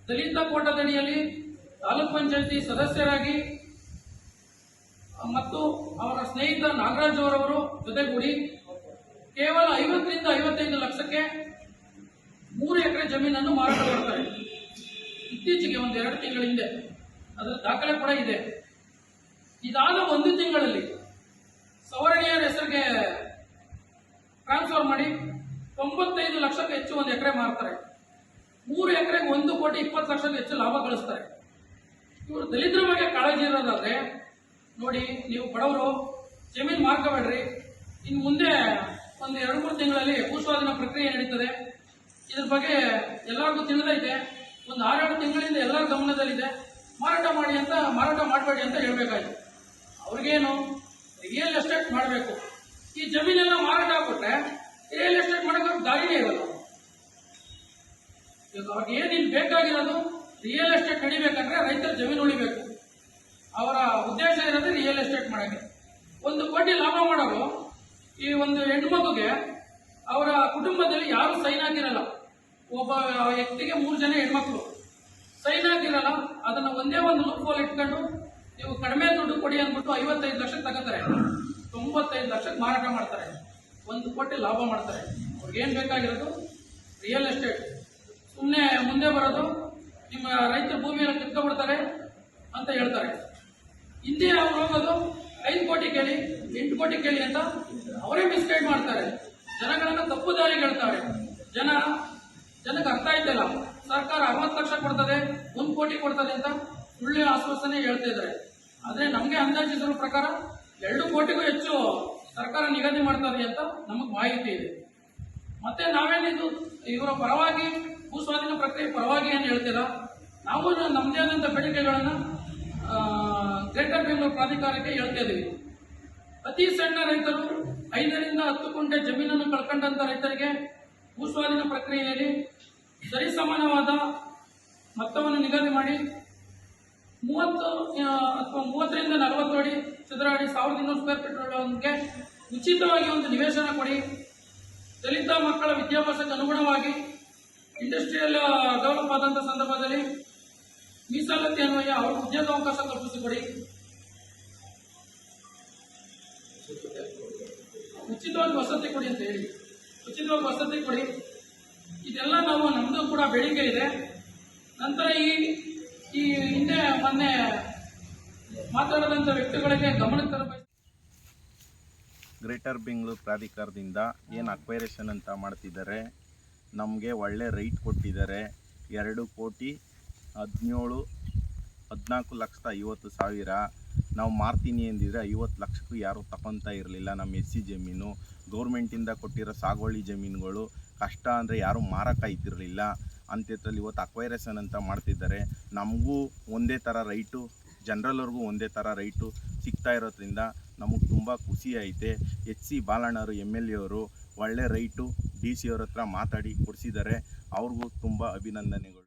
ದಲಿತ ಕೋಟದಡಿಯಲ್ಲಿ ತಾಲೂಕ್ ಪಂಚಾಯತಿ ಸದಸ್ಯರಾಗಿ ಮತ್ತು ಅವರ ಸ್ನೇಹಿತ ನಾಗರಾಜ್ ಅವರವರು ಜೊತೆಗೂಡಿ ಕೇವಲ 50 ರಿಂದ 55 ಲಕ್ಷಕ್ಕೆ 3 ಎಕರೆ ಜಮೀನನ್ನು ಮಾರಾಟ ಮಾಡ್ತಾರೆ. ಇತ್ತೀಚೆಗೆ 1-2 ತಿಂಗಳ ಹಿಂದೆ ಅದರ ದಾಖಲೆ ಕೂಡ ಇದೆ. ಇದಾದ 1 ತಿಂಗಳಲ್ಲಿ ಸವರ್ಣೀಯರ ಹೆಸರಿಗೆ ಟ್ರಾನ್ಸ್ಫರ್ ಮಾಡಿ 95 ಲಕ್ಷಕ್ಕೆ ಹೆಚ್ಚು 1 ಎಕರೆ ಮಾರ್ತಾರೆ. 3 ಎಕರೆಗೆ 1,20,20,00,000 ಹೆಚ್ಚು ಲಾಭ ಗಳಿಸ್ತಾರೆ. ಇವರು ದಲಿತರ ಬಗ್ಗೆ ಕಾಳಜಿ ಇರೋದಾದ್ರೆ ನೋಡಿ, ನೀವು ಬಡವರು ಜಮೀನು ಮಾರ್ಕೋಬೇಡ್ರಿ. ಇನ್ನು ಮುಂದೆ 1-2-3 ತಿಂಗಳಲ್ಲಿ ಭೂಸ್ವಾಧೀನ ಪ್ರಕ್ರಿಯೆ ನಡೀತದೆ. ಇದ್ರ ಬಗ್ಗೆ ಎಲ್ಲರಿಗೂ ತಿಳಿದೈತೆ. 6-7 ತಿಂಗಳಿಂದ ಎಲ್ಲರ ಗಮನದಲ್ಲಿದೆ. ಮಾರಾಟ ಮಾಡಬೇಡಿ ಅಂತ ಹೇಳ್ಬೇಕಾಯ್ತು. ಅವ್ರಿಗೇನು ರಿಯಲ್ ಎಸ್ಟೇಟ್ ಮಾಡಬೇಕು. ಈ ಜಮೀನೆಲ್ಲ ಮಾರಾಟ ಆಗ್ಬಿಟ್ರೆ ರಿಯಲ್ ಎಸ್ಟೇಟ್ ಮಾಡೋಕೆ ದಾರಿನೇ ಇರಲ್ಲ. ಈಗ ಅವ್ರಿಗೆ ಏನಿಲ್ಲ ಬೇಕಾಗಿರೋದು ರಿಯಲ್ ಎಸ್ಟೇಟ್ ನಡಿಬೇಕಂದ್ರೆ ರೈತರ ಜಮೀನು ಉಳಿಬೇಕು. ಅವರ ಉದ್ದೇಶ ಇರೋದು ರಿಯಲ್ ಎಸ್ಟೇಟ್ ಮಾಡೋಕ್ಕೆ. 1 ಕೋಟಿ ಲಾಭ ಮಾಡೋರು ಈ ಒಂದು ಹೆಣ್ಮಗುಗೆ ಅವರ ಕುಟುಂಬದಲ್ಲಿ ಯಾರು ಸೈನ್ ಆಗಿರಲ್ಲ. ಒಬ್ಬ ವ್ಯಕ್ತಿಗೆ 3 ಜನ ಹೆಣ್ಮಕ್ಳು ಸೈನ್ ಆಗಿರಲ್ಲ. ಅದನ್ನ ಒಂದೇ ಒಂದು ಲೂಪ್ ಇಟ್ಕೊಂಡು ನೀವು ಕಡಿಮೆ ದುಡ್ಡು ಕೊಡಿ ಅಂದ್ಬಿಟ್ಟು 55 ಲಕ್ಷಕ್ಕೆ ತಗೋತಾರೆ. 95 ಲಕ್ಷಕ್ಕೆ ಮಾರಾಟ ಮಾಡ್ತಾರೆ. 1 ಕೋಟಿ ಲಾಭ ಮಾಡ್ತಾರೆ. ಅವ್ರಿಗೇನು ಬೇಕಾಗಿರೋದು ರಿಯಲ್ ಎಸ್ಟೇಟ್. ಸುಮ್ಮನೆ ಮುಂದೆ ಬರೋದು ನಿಮ್ಮ ರೈತರ ಭೂಮಿಯನ್ನು ಕಿತ್ಕೊಂಡ್ಬಿಡ್ತಾರೆ ಅಂತ ಹೇಳ್ತಾರೆ. ಹಿಂದೆ ಅವ್ರು ಹೋಗೋದು 5 ಕೋಟಿ ಕೇಳಿ 8 ಕೋಟಿ ಕೇಳಿ ಅಂತ ಅವರೇ ಮಿಸ್ಗೈಡ್ ಮಾಡ್ತಾರೆ. ಜನಗಳನ್ನ ತಪ್ಪು ದಾರಿಗೆ ಹೇಳ್ತಾರೆ. ಜನಕ್ಕೆ ಅರ್ಥ ಆಯ್ತಲ್ಲ, ಸರ್ಕಾರ 60 ಲಕ್ಷ ಕೊಡ್ತದೆ, 1 ಕೋಟಿ ಕೊಡ್ತದೆ ಅಂತ ಸುಳ್ಳು ಆಶ್ವಾಸನೆ ಹೇಳ್ತಾ ಇದ್ದಾರೆ. ಆದ್ರೆ ನಮಗೆ ಅಂದಾಜಿಸಿರೋ ಪ್ರಕಾರ 2 ಕೋಟಿಗೂ ಹೆಚ್ಚು ಸರ್ಕಾರ ನಿಗದಿ ಮಾಡ್ತದೆ ಅಂತ ನಮಗೆ ಮಾಹಿತಿ ಇದೆ. ಮತ್ತೆ ನಾವೇನಿದು ಇವರ ಪರವಾಗಿ ಭೂಸ್ವಾಧೀನ ಪ್ರಕ್ರಿಯೆ ಪರವಾಗಿ ಏನು ಹೇಳ್ತೀರಾ? ನಾವು ನಮ್ಮದೇ ಆದಂಥ ಬೇಡಿಕೆಗಳನ್ನು ಗ್ರೇಟರ್ ಬೆಂಗಳೂರು ಪ್ರಾಧಿಕಾರಕ್ಕೆ ಹೇಳ್ತಾ ಇದ್ದೀವಿ. ಅತಿ ಸಣ್ಣ ರೈತರು 5 ರಿಂದ 10 ಕುಂಟೆ ಜಮೀನನ್ನು ಕಳ್ಕೊಂಡಂತ ರೈತರಿಗೆ ಭೂಸ್ವಾಧೀನ ಪ್ರಕ್ರಿಯೆಯಲ್ಲಿ ಸರಿಸಮಾನವಾದ ಮೊತ್ತವನ್ನು ನಿಗದಿ ಮಾಡಿ 30 ಅಥವಾ 30 ರಿಂದ 40 ಅಡಿ ಚದರ ಅಡಿ 1200 ಸ್ಕ್ವೇರ್ ಫೀಟ್ಗೆ ಉಚಿತವಾಗಿ ಒಂದು ನಿವೇಶನ ಕೊಡಿ. ದಲಿತ ಮಕ್ಕಳ ವಿದ್ಯಾಭ್ಯಾಸಕ್ಕೆ ಅನುಗುಣವಾಗಿ ಇಂಡಸ್ಟ್ರಿಯಲ್ ಡೆವಲಪ್ ಆದಂಥ ಸಂದರ್ಭದಲ್ಲಿ ಮೀಸಲಾತಿ ಅನ್ವಯ ಅವರು ಉದ್ಯೋಗಾವಕಾಶ ಕಲ್ಪಿಸಿಕೊಡಿ. ಉಚಿತವಾಗಿ ವಸತಿ ಕೊಡಿ ಅಂತ ಹೇಳಿ, ಉಚಿತವಾಗಿ ವಸತಿ ಕೊಡಿ. ಇದೆಲ್ಲ ನಮ್ದು ಕೂಡ ಬೇಡಿಕೆ ಇದೆ. ನಂತರ ಈ ಹಿಂದೆ ಮೊನ್ನೆ ಮಾತಾಡದಂಥ ವ್ಯಕ್ತಿಗಳಿಗೆ ಗಮನಕ್ಕೆ ತರಬೇಕು. ಗ್ರೇಟರ್ ಬೆಂಗಳೂರು ಪ್ರಾಧಿಕಾರದಿಂದ ಏನು ಅಕ್ವೈರೇಷನ್ ಅಂತ ಮಾಡ್ತಿದ್ದಾರೆ, ನಮಗೆ ಒಳ್ಳೆ ರೈಟ್ ಕೊಟ್ಟಿದ್ದಾರೆ. 2,14,50,000 ನಾವು ಮಾರ್ತೀನಿ ಎಂದಿದ್ರೆ 50 ಲಕ್ಷಕ್ಕೂ ಯಾರೂ ತಗೊತಾ ಇರಲಿಲ್ಲ. ನಮ್ಮ SC ಜಮೀನು ಗೌರ್ಮೆಂಟಿಂದ ಕೊಟ್ಟಿರೋ ಸಾಗುವಳಿ ಜಮೀನುಗಳು ಕಷ್ಟ ಅಂದರೆ ಯಾರೂ ಮಾರಕ್ಕಾಯ್ತಿರಲಿಲ್ಲ. ಅಂಥದ್ರಲ್ಲಿ ಇವತ್ತು ಅಕ್ವೈರೇಷನ್ ಅಂತ ಮಾಡ್ತಿದ್ದಾರೆ. ನಮಗೂ ಒಂದೇ ಥರ ರೈಟು, ಜನರಲ್ವರೆಗೂ ಒಂದೇ ಥರ ರೈಟು ಸಿಗ್ತಾ ಇರೋದ್ರಿಂದ ನಮಗೆ ತುಂಬ ಖುಷಿ ಐತೆ. HC ಬಾಲಣ್ಣವರು MLA ಅವರು ಒಳ್ಳೆ ರೈಟು DC ಅವ್ರ ಹತ್ರ ಮಾತಾಡಿ ಕೊಡಿಸಿದ್ದಾರೆ. ಅವ್ರಿಗೂ ತುಂಬ ಅಭಿನಂದನೆಗಳು.